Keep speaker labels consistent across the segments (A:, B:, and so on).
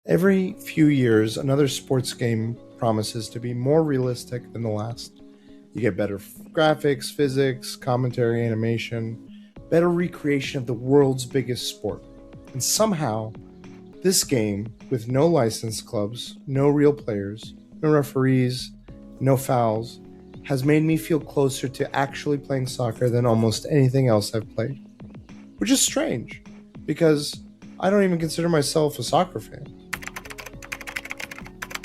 A: Every few years, another sports game promises to be more realistic than the last. You get better graphics, physics, commentary, animation, better recreation of the world's biggest sport. And somehow, this game, with no licensed clubs, no real players, no referees, no fouls, has made me feel closer to actually playing soccer than almost anything else I've played. Which is strange, because I don't even consider myself a soccer fan.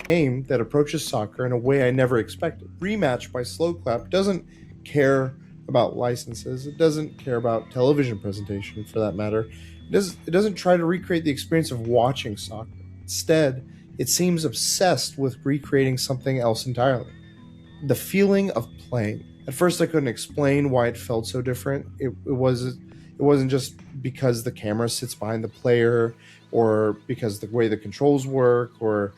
A: Game that approaches soccer in a way I never expected. Rematch by Sloclap doesn't care about licenses. It doesn't care about television presentation, for that matter. It doesn't try to recreate the experience of watching soccer. Instead, it seems obsessed with recreating something else entirely. The feeling of playing. At first, I couldn't explain why it felt so different. It wasn't just because the camera sits behind the player, or because the way the controls work, or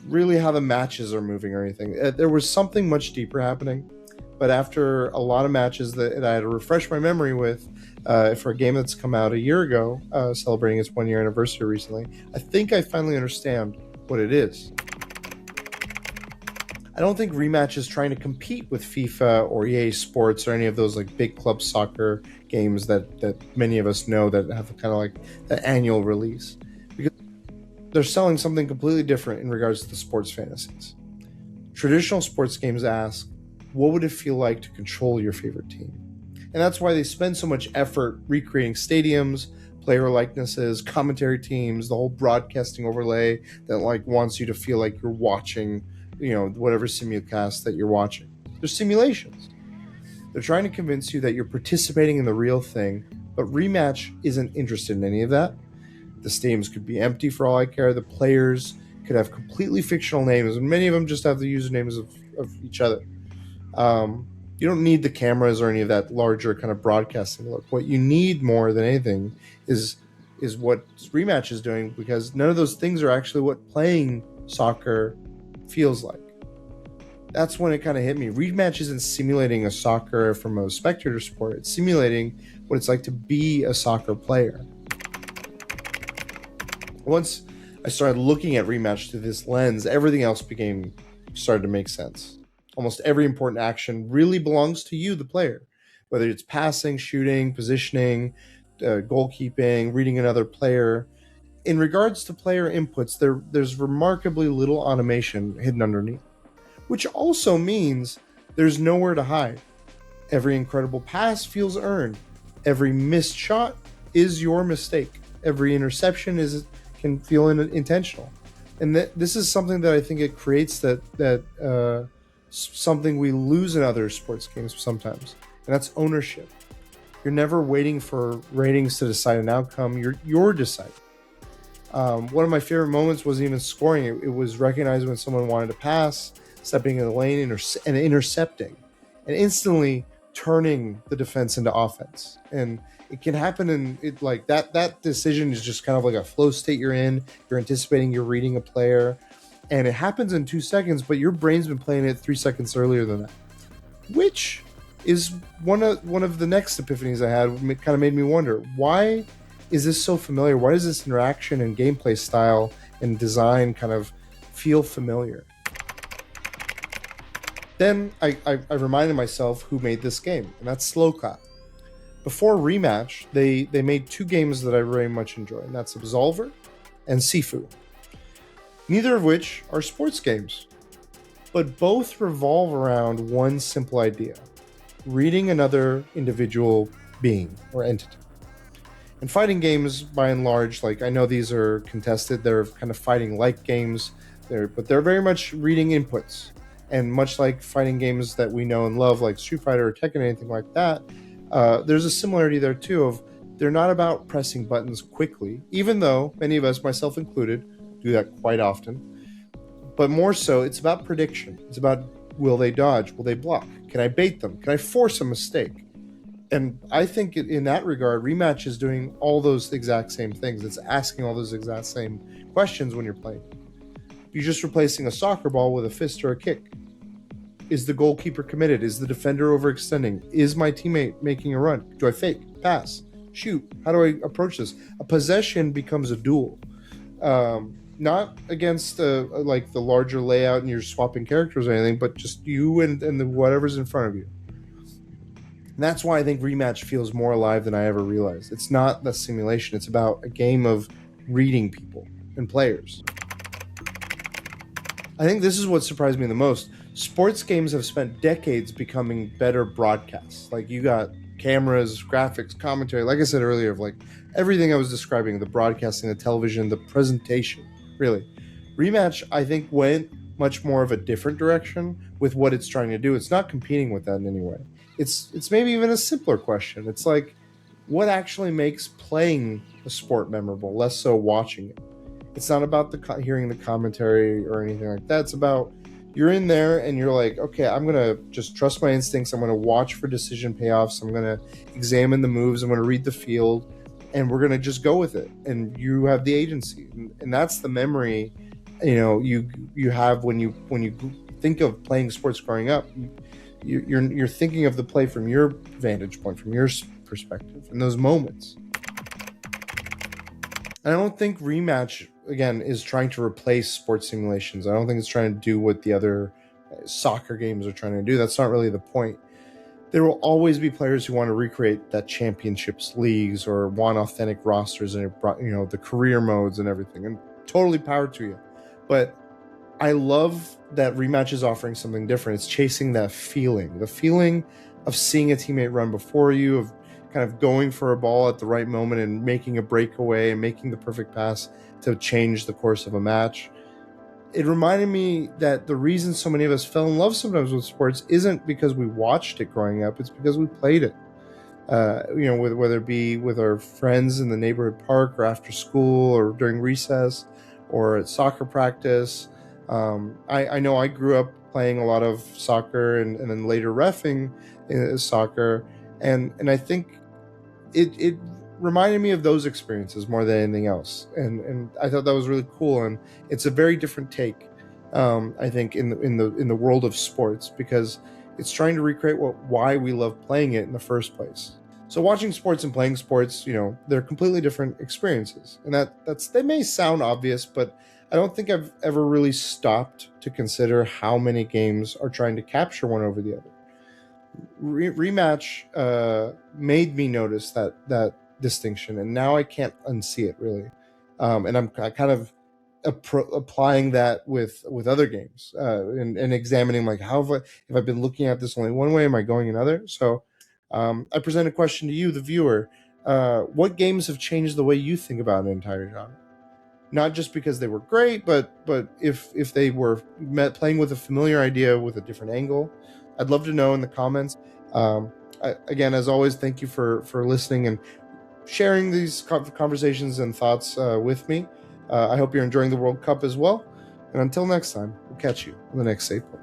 A: really how the matches are moving or anything. There was something much deeper happening. But after a lot of matches that I had to refresh my memory with, for a game that's come out a year ago, celebrating its 1 year anniversary recently, I think I finally understand what it is. I don't think Rematch is trying to compete with FIFA or EA Sports or any of those like big club soccer games that many of us know that have kind of like that annual release, because they're selling something completely different in regards to the sports fantasies. Traditional sports games ask, what would it feel like to control your favorite team? And that's why they spend so much effort recreating stadiums, player likenesses, commentary teams, the whole broadcasting overlay that like wants you to feel like you're watching, whatever simulcast that you're watching. They're simulations. They're trying to convince you that you're participating in the real thing, but Rematch isn't interested in any of that. The stadiums could be empty for all I care. The players could have completely fictional names, and many of them just have the usernames of each other. You don't need the cameras or any of that larger kind of broadcasting look. What you need more than anything is what Rematch is doing, because none of those things are actually what playing soccer feels like. That's when it kind of hit me. Rematch isn't simulating a soccer from a spectator sport. It's simulating what it's like to be a soccer player. Once I started looking at Rematch through this lens, everything else started to make sense. Almost every important action really belongs to you, the player, whether it's passing, shooting, positioning, goalkeeping, reading another player. In regards to player inputs, there's remarkably little automation hidden underneath, which also means there's nowhere to hide. Every incredible pass feels earned. Every missed shot is your mistake. Every interception can feel intentional. And this is something that I think it creates that something we lose in other sports games sometimes, and that's ownership. You're never waiting for ratings to decide an outcome. You're deciding. One of my favorite moments wasn't even scoring. It was recognizing when someone wanted to pass, stepping in the lane and intercepting, and instantly turning the defense into offense. And it can happen in it like that decision is just kind of like a flow state you're in. You're anticipating, you're reading a player, and it happens in 2 seconds, but your brain's been playing it 3 seconds earlier than that, which is one of the next epiphanies I had. It kind of made me wonder, why is this so familiar? Why does this interaction and gameplay style and design kind of feel familiar? Then I reminded myself who made this game, and that's Sloclap. Before Rematch, they made 2 games that I very much enjoy, and that's Absolver and Sifu. Neither of which are sports games, but both revolve around one simple idea: reading another individual being or entity. And fighting games, by and large, like I know these are contested, they're kind of fighting-like games, but they're very much reading inputs. And much like fighting games that we know and love, like Street Fighter or Tekken, anything like that, there's a similarity there too of they're not about pressing buttons quickly, even though many of us, myself included, do that quite often. But more so, it's about prediction. It's about, will they dodge? Will they block? Can I bait them? Can I force a mistake? And I think in that regard, Rematch is doing all those exact same things. It's asking all those exact same questions when you're playing. You're just replacing a soccer ball with a fist or a kick. Is the goalkeeper committed? Is the defender overextending? Is my teammate making a run? Do I fake, pass, shoot? How do I approach this? A possession becomes a duel. not against like the larger layout and you're swapping characters or anything, but just you and whatever's in front of you. And that's why I think Rematch feels more alive than I ever realized. It's not the simulation, it's about a game of reading people and players. I think this is what surprised me the most. Sports games have spent decades becoming better broadcasts. Like, you got cameras, graphics, commentary, like I said earlier, of like everything I was describing, the broadcasting, the television, the presentation, really. Rematch, I think, went much more of a different direction with what it's trying to do. It's not competing with that in any way. It's maybe even a simpler question. It's like, what actually makes playing a sport memorable, less so watching it. It's not about hearing the commentary or anything like that. It's about, you're in there and you're like, okay, I'm going to just trust my instincts. I'm going to watch for decision payoffs. I'm going to examine the moves. I'm going to read the field, and we're going to just go with it. And you have the agency. And that's the memory, you have when you think of playing sports growing up. You're thinking of the play from your vantage point, from your perspective, in those moments. I don't think Rematch, again, is trying to replace sports simulations. I don't think it's trying to do what the other soccer games are trying to do. That's not really the point. There will always be players who want to recreate that championships leagues or want authentic rosters and the career modes and everything. And totally power to you. But I love that Rematch is offering something different. It's chasing that feeling, the feeling of seeing a teammate run before you, of kind of going for a ball at the right moment and making a breakaway and making the perfect pass to change the course of a match. It reminded me that the reason so many of us fell in love sometimes with sports isn't because we watched it growing up, it's because we played it. Whether it be with our friends in the neighborhood park or after school or during recess or at soccer practice. I know I grew up playing a lot of soccer and then later reffing soccer. And I think it reminded me of those experiences more than anything else. And I thought that was really cool. And it's a very different take, I think, in the world of sports, because it's trying to recreate why we love playing it in the first place. So watching sports and playing sports, they're completely different experiences. And that may sound obvious, but I don't think I've ever really stopped to consider how many games are trying to capture one over the other. Rematch made me notice that distinction, and now I can't unsee it, really. And I'm kind of applying that with other games and examining, like, how if I've been looking at this only one way, am I going another? So I present a question to you, the viewer. What games have changed the way you think about an entire genre? Not just because they were great, but if they were playing with a familiar idea with a different angle. I'd love to know in the comments. Again, as always, thank you for listening and sharing these conversations and thoughts with me. I hope you're enjoying the World Cup as well. And until next time, we'll catch you on the next Save Point.